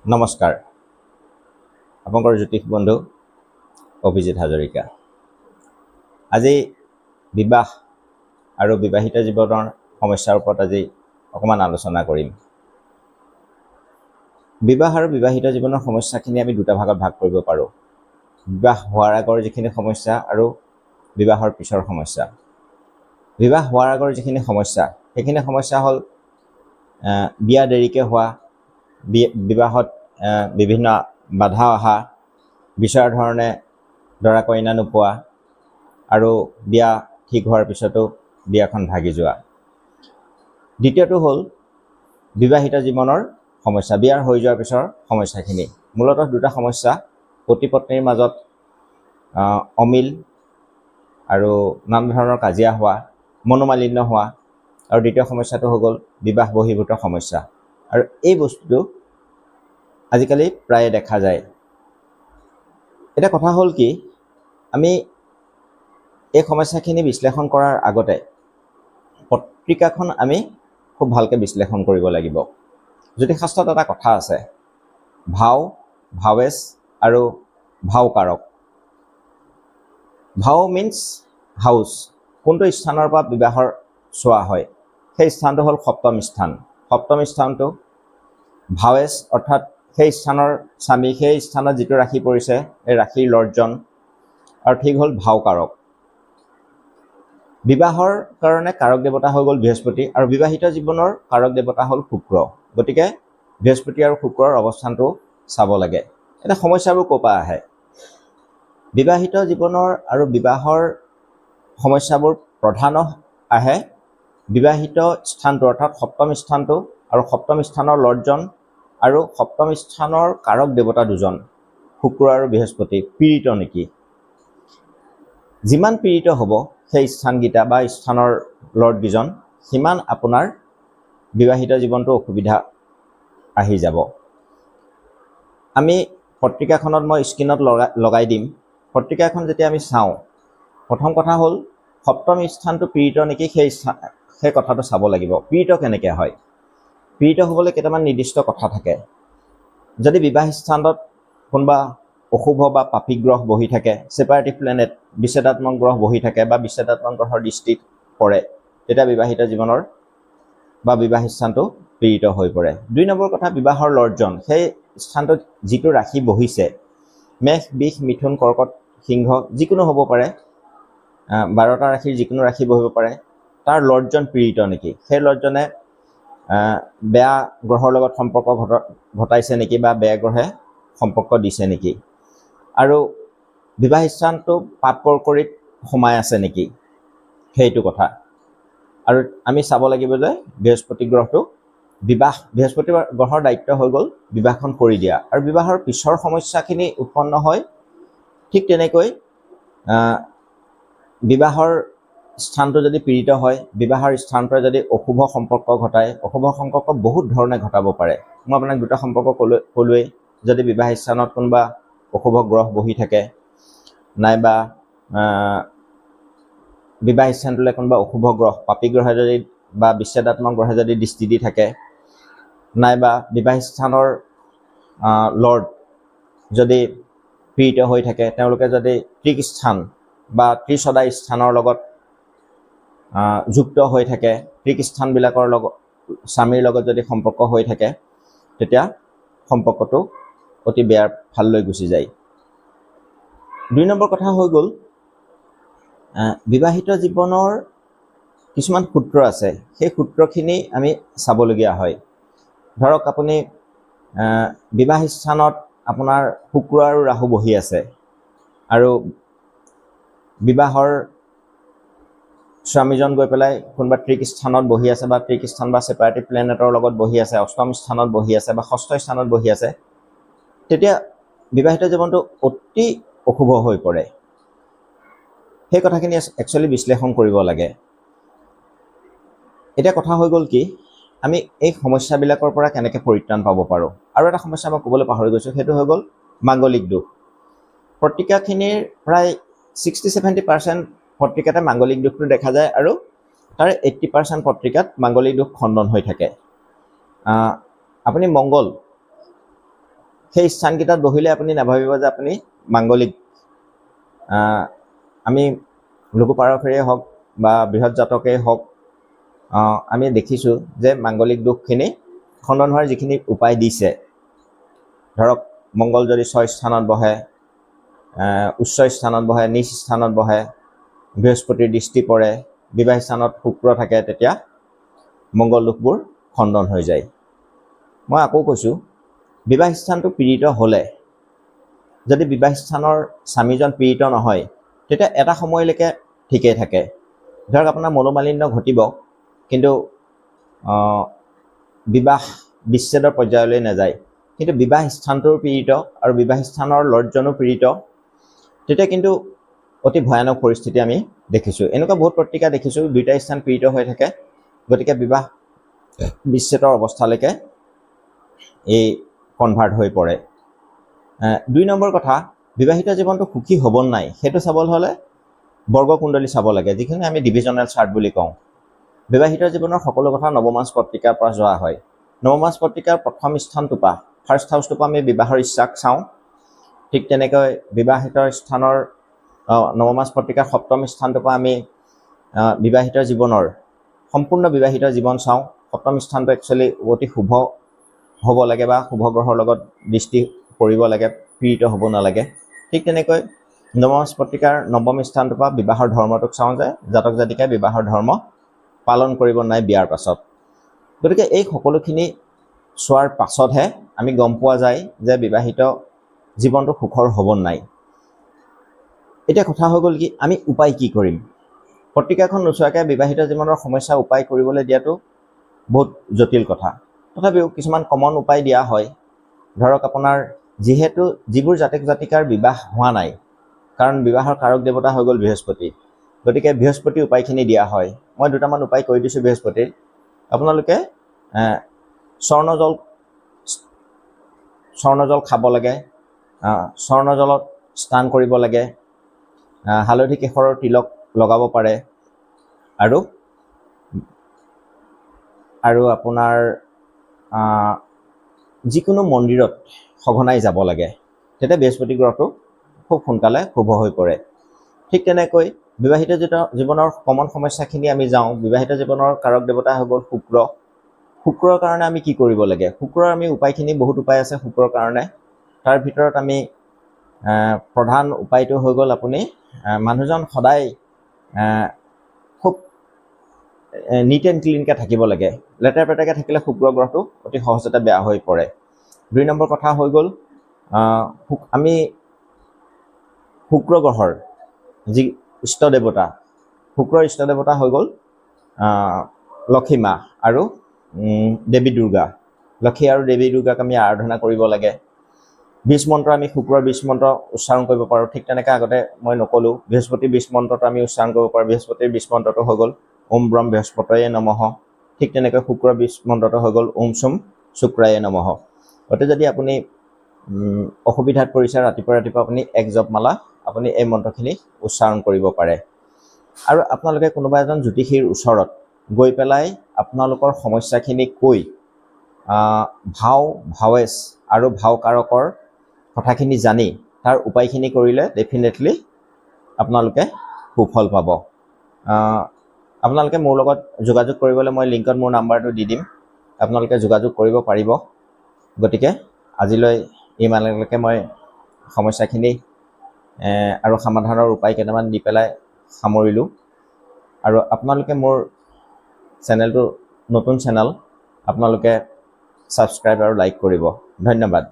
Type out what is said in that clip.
নমস্কাৰ, আপোনালোকৰ জ্যোতিষ বন্ধু অভিজিত হাজৰিকা। আজি বিবাহ আৰু বিবাহিত জীৱনৰ সমস্যাৰ ওপৰত আজি অকণমান আলোচনা কৰিম। বিবাহ আৰু বিবাহিত জীৱনৰ সমস্যাখিনি আমি দুটা ভাগত ভাগ কৰিব পাৰোঁ। বিবাহ হোৱাৰ আগৰ যিখিনি সমস্যা আৰু বিবাহৰ পিছৰ সমস্যা। বিবাহ হোৱাৰ আগৰ যিখিনি সমস্যা, সেইখিনি সমস্যা হ'ল বিয়া দেৰিকৈ হোৱা, বিবাহত বিভিন্ন বাধা অহা, বিচৰা ধৰণে দৰা কইনা নোপোৱা আৰু বিয়া ঠিক হোৱাৰ পিছতো বিয়াখন ভাগি যোৱা। দ্বিতীয়টো হ'ল বিবাহিত জীৱনৰ সমস্যা, বিয়াৰ হৈ যোৱাৰ পিছৰ সমস্যাখিনি। মূলতঃ দুটা সমস্যা, পতি পত্নীৰ মাজত অমিল আৰু নানা ধৰণৰ কাজিয়া হোৱা, মনোমালিন্য হোৱা, আৰু দ্বিতীয় সমস্যাটো হৈ গ'ল বিবাহ বহিৰ্ভূত সমস্যা। আৰু এই বস্তুটো আজিকালি প্ৰায়ে দেখা যায়। এটা কথা হ'ল কি, আমি এই সমস্যাখিনি বিশ্লেষণ কৰাৰ আগতে পত্ৰিকাখন আমি খুব ভালকৈ বিশ্লেষণ কৰিব লাগিব। জ্যোতিষশাস্ত্ৰত এটা কথা আছে, ভাও, ভাৱেশ আৰু ভাওকাৰক। ভাও মিনছ হাউচ, কোনটো স্থানৰ পৰা বিবাহৰ চোৱা হয়, সেই স্থানটো হ'ল সপ্তম স্থান। সপ্তম স্থানটো ভাৱেশ, অৰ্থাৎ সেই স্থানৰ স্বামী, সেই স্থানত যিটো ৰাশি পৰিছে এই ৰাশিৰ লৰ্জন, আৰু ঠিক হ'ল ভাওকাৰক। বিবাহৰ কাৰণে কাৰক দেৱতা হৈ গ'ল বৃহস্পতি, আৰু বিবাহিত জীৱনৰ কাৰক দেৱতা হ'ল শুক্ৰ। গতিকে বৃহস্পতি আৰু শুক্ৰৰ অৱস্থানটো চাব লাগে। এতিয়া সমস্যাবোৰ ক'ৰ পৰা আহে? বিবাহিত জীৱনৰ আৰু বিবাহৰ সমস্যাবোৰ প্ৰধান আহে বিবাহিত স্থানটো, অৰ্থাৎ সপ্তম স্থানটো, আৰু সপ্তম স্থানৰ লৰ্জন আৰু সপ্তম স্থানৰ কাৰক দেৱতা দুজন, শুক্ৰ আৰু বৃহস্পতি, পীড়িত নেকি। যিমান পীড়িত হ'ব সেই স্থানকেইটা বা স্থানৰ লৰ্ডকেইজন, সিমান আপোনাৰ বিবাহিত জীৱনটো অসুবিধা আহি যাব। আমি পত্ৰিকাখনত মই স্ক্ৰীণত লগাই দিম। পত্ৰিকাখন যেতিয়া আমি চাওঁ, প্ৰথম কথা হ'ল সপ্তম স্থানটো পীড়িত নেকি সেই কথাটো চাব লাগিব। পীড়িত কেনেকৈ হয়? পীড়িত হ'বলৈ কেইটামান নিৰ্দিষ্ট কথা থাকে। যদি বিবাহ স্থানত কোনোবা অশুভ বা পাপী গ্ৰহ বহি থাকে, ছেপাৰেটিভ প্লেনেট, বিচ্ছেদাত্মক গ্ৰহ বহি থাকে বা বিচ্ছেদাত্মক গ্ৰহৰ দৃষ্টিত পৰে, তেতিয়া বিবাহিত জীৱনৰ বা বিবাহ স্থানটো পীড়িত হৈ পৰে। দুই নম্বৰ কথা, বিবাহৰ লৰ্জন, সেই স্থানটোত যিটো ৰাশি বহিছে, মেষ, বৃষ, মিথুন, কৰ্কট, সিংহ, যিকোনো হ'ব পাৰে, 12টা ৰাশিৰ যিকোনো ৰাশি বহিব পাৰে, তাৰ লৰ্জন পীড়িত নেকি, সেই লৰ্জনে বেয়া গ্ৰহৰ লগত সম্পৰ্ক ঘটাইছে নেকি বা বেয়া গ্ৰহে সম্পৰ্ক দিছে নেকি, আৰু বিবাহ স্থানটো পাপ কৰ্কৰীত সোমাই আছে নেকি, সেইটো কথা। আৰু আমি চাব লাগিব যে বৃহস্পতি গ্ৰহটো, বৃহস্পতি গ্ৰহৰ দায়িত্ব হৈ গ'ল বিবাহখন কৰি দিয়া, আৰু বিবাহৰ পিছৰ সমস্যাখিনি উৎপন্ন হয় ঠিক তেনেকৈ বিবাহৰ স্থানটো যদি পীড়িত হয়, বিবাহৰ স্থানটোৱে যদি অশুভ সম্পৰ্ক ঘটায়, অশুভ সম্পৰ্ক বহুত ধৰণে ঘটাব পাৰে। মই আপোনাক দুটা সম্পৰ্ক ক'লোৱেই। যদি বিবাহ স্থানত কোনোবা অশুভ গ্ৰহ বহি থাকে, নাইবা বিবাহ স্থানটোলৈ কোনোবা অশুভ গ্ৰহ, পাপী গ্ৰহে যদি বা বিচ্ছেদাত্মক গ্ৰহে যদি দৃষ্টি দি থাকে, নাইবা বিবাহ স্থানৰ লৰ্ড যদি পীড়িত হৈ থাকে, তেওঁলোকে যদি ত্ৰিক স্থান বা ত্ৰিসদা স্থানৰ লগত যুক্ত হৈ থাকে, ত্ৰিক স্থানবিলাকৰ লগত স্বামীৰ লগত যদি সম্পৰ্ক হৈ থাকে, তেতিয়া সম্পৰ্কটো অতি বেয়াৰ ফাললৈ গুচি যায়। দুই নম্বৰ কথা হৈ গ'ল, বিবাহিত জীৱনৰ কিছুমান সূত্ৰ আছে, সেই সূত্ৰখিনি আমি চাবলগীয়া হয়। ধৰক আপুনি বিবাহ স্থানত আপোনাৰ শুক্ৰ আৰু ৰাহু বহি আছে, আৰু বিবাহৰ স্বামীজন গৈ পেলাই কোনোবা ত্ৰিক স্থানত বহি আছে, বা ত্ৰিক স্থান বা ছেপাৰেটিভ প্লেনেটৰ লগত বহি আছে, অষ্টম স্থানত বহি আছে বা ষষ্ঠ স্থানত বহি আছে, তেতিয়া বিবাহিত জীৱনটো অতি অশুভ হৈ পৰে। সেই কথাখিনি একচুৱেলি বিশ্লেষণ কৰিব লাগে। এতিয়া কথা হৈ গ'ল কি, আমি এই সমস্যাবিলাকৰ পৰা কেনেকৈ পৰিত্ৰাণ পাব পাৰোঁ। আৰু এটা সমস্যা মই ক'বলৈ পাহৰি গৈছোঁ, সেইটো হৈ গ'ল মাংগলিক দোষ। পত্ৰিকাখিনিৰ প্ৰায় 60-70% পত্ৰিকাতে মাংগলিক দোষটো দেখা যায়, আৰু তাৰে 80% পত্ৰিকাত মাংগলিক দোষ খণ্ডন হৈ থাকে। আপুনি মংগল সেই স্থানকেইটাত বহিলে আপুনি নাভাবিব যে আপুনি মাংগলিক আমি লঘু পাৰসেৰেই হওক বা বৃহৎ জাতকেই হওক আমি দেখিছোঁ যে মাংগলিক দোষখিনি খণ্ডন হোৱাৰ যিখিনি উপায় দিছে, ধৰক মংগল যদি 6 স্থানত বহে, উচ্চ স্থানত বহে, নিচ স্থানত বহে, বৃহস্পতিৰ দৃষ্টি পৰে, বিবাহ স্থানত শুক্ৰ থাকে, তেতিয়া মংগল দোষবোৰ খণ্ডন হৈ যায়। মই আকৌ কৈছোঁ, বিবাহ স্থানটো পীড়িত হ'লে, যদি বিবাহ স্থানৰ স্বামীজন পীড়িত নহয়, তেতিয়া এটা সময়লৈকে ঠিকেই থাকে। ধৰক আপোনাৰ মনোমালিন্য ঘটিব, কিন্তু বিবাহ বিচ্ছেদৰ পৰ্যায়লৈ নাযায়। কিন্তু বিবাহ স্থানটোৰ পীড়িত আৰু বিবাহ স্থানৰ লৰ্ডজনো পীড়িত, তেতিয়া কিন্তু অতি ভয়ানক পৰিস্থিতি আমি দেখিছোঁ। এনেকুৱা বহুত পত্ৰিকা দেখিছোঁ, দুইটা স্থান পীড়িত হৈ থাকে, গতিকে বিবাহ বিচ্ছেদৰ অৱস্থালৈকে এই কনভাৰ্ট হৈ পৰে। 2 নম্বৰ কথা, বিবাহিত জীৱনটো সুখী হ'ব নাই সেইটো চাবলৈ হ'লে বৰ্গকুণ্ডলী চাব লাগে, যিখিনি আমি ডিভিজনেল চাৰ্ট বুলি কওঁ। বিবাহিত জীৱনৰ সকলো কথা নৱমাজ পত্ৰিকাৰ পৰা যোৱা হয়। নৱমাজ পত্ৰিকাৰ প্ৰথম স্থানটোৰ পৰা, ফাৰ্ষ্ট হাউচটোৰ পৰা আমি বিবাহৰ ইচ্ছাক চাওঁ। ঠিক তেনেকৈ বিবাহিত স্থানৰ নৱমাজ পত্ৰিকাৰ 7ম স্থানটোৰ পৰা আমি বিবাহিত জীৱনৰ সম্পূৰ্ণ বিবাহিত জীৱন চাওঁ। 7ম স্থানটো একচুৱেলি অতি শুভ হ'ব লাগে বা শুভ গ্ৰহৰ লগত দৃষ্টি পৰিব লাগে, পীড়িত হ'ব নালাগে। ঠিক তেনেকৈ নৱমাজ পত্ৰিকাৰ 9ম স্থানটোৰ পৰা বিবাহৰ ধৰ্মটোক চাওঁ যে জাতক জাতিকাই বিবাহৰ ধৰ্ম পালন কৰিব নাই বিয়াৰ পাছত। গতিকে এই সকলোখিনি চোৱাৰ পাছতহে আমি গম পোৱা যায় যে বিবাহিত জীৱনটো সুখৰ হ'ব নাই। এতিয়া কথা হৈ গ'ল কি, আমি উপায় কি কৰিম? পত্ৰিকাখন নোচোৱাকৈ বিবাহিত জীৱনৰ সমস্যা উপায় কৰিবলৈ দিয়াটো বহুত জটিল কথা। তথাপিও কিছুমান কমন উপায় দিয়া হয়। ধৰক আপোনাৰ যিবোৰ জাতক জাতিকাৰ বিবাহ হোৱা নাই, কাৰণ বিবাহৰ কাৰক দেৱতা হৈ গ'ল বৃহস্পতি, গতিকে বৃহস্পতি উপায়খিনি দিয়া হয়। মই 2টামান উপায় কৈ দিছোঁ বৃহস্পতিৰ। আপোনালোকে স্বৰ্ণজল খাব লাগে, স্বৰ্ণজলত স্নান কৰিব লাগে, হালধি কেশৰৰ তিলক লগাব পাৰে, আৰু আপোনাৰ যিকোনো মন্দিৰত সঘনাই যাব লাগে, তেতিয়া বৃহস্পতি গ্ৰহটো খুব সোনকালে শুভ হৈ পৰে। ঠিক তেনেকৈ বিবাহিত জীৱনৰ কমন সমস্যাখিনি আমি যাওঁ। বিবাহিত জীৱনৰ কাৰক দেৱতা হৈ গ'ল শুক্ৰ। শুক্ৰৰ কাৰণে আমি কি কৰিব লাগে? শুক্ৰৰ আমি উপায়খিনি বহুত উপায় আছে শুক্ৰৰ কাৰণে। তাৰ ভিতৰত আমি প্ৰধান উপায়টো হৈ গ'ল আপুনি মানুহজন সদায় খুব নিট এণ্ড ক্লিনকৈ থাকিব লাগে। লেতেৰা পেতেৰাকৈ থাকিলে শুক্ৰ গ্ৰহটো অতি সহজতে বেয়া হৈ পৰে। 2 নম্বৰ কথা হৈ গ'ল, আমি শুক্ৰ গ্ৰহৰ যি ইষ্ট দেৱতা, শুক্ৰৰ ইষ্ট দেৱতা হৈ গ'ল লক্ষী মা আৰু দেৱী দুৰ্গা। লক্ষী আৰু দেৱী দুৰ্গাক আমি আৰাধনা কৰিব লাগে। 20 মন্ত্ৰ আমি শুক্ৰৰ 20 মন্ত্ৰ উচ্চাৰণ কৰিব পাৰোঁ। ঠিক তেনেকৈ আগতে মই নক'লোঁ, বৃহস্পতিৰ 20 মন্ত্ৰটো আমি উচ্চাৰণ কৰিব পাৰোঁ। বৃহস্পতিৰ 20 মন্ত্ৰটো হৈ গ'ল ওম ব্ৰহ্ম বৃহস্পতয়ে নমঃ। ঠিক তেনেকৈ শুক্ৰৰ 20 মন্ত্ৰটো হৈ গ'ল ওম চুম শুক্ৰায়ে নমঃ। গতিকে যদি আপুনি অসুবিধাত পৰিছে, ৰাতিপুৱা আপুনি 1 জপমালা আপুনি এই মন্ত্ৰখিনি উচ্চাৰণ কৰিব পাৰে। আৰু আপোনালোকে কোনোবা এজন জ্যোতিষীৰ ওচৰত গৈ পেলাই আপোনালোকৰ সমস্যাখিনি কৈ ভাৱেশ আৰু ভাৱকাৰকৰ কথাখিনি জানি তাৰ উপায়খিনি কৰিলে ডেফিনেটলি আপোনালোকে সুফল পাব। আপোনালোকে মোৰ লগত যোগাযোগ কৰিবলৈ মই লিংকত মোৰ নাম্বাৰটো দি দিম, আপোনালোকে যোগাযোগ কৰিব পাৰিব। গতিকে আজিলৈ ইমানলৈকে মই সমস্যাখিনি আৰু সমাধানৰ উপায় কেইটামান দি পেলাই সামৰিলোঁ। আৰু আপোনালোকে মোৰ চেনেলটো নতুন চেনেল, আপোনালোকে ছাবস্ক্ৰাইব আৰু লাইক কৰিব। ধন্যবাদ।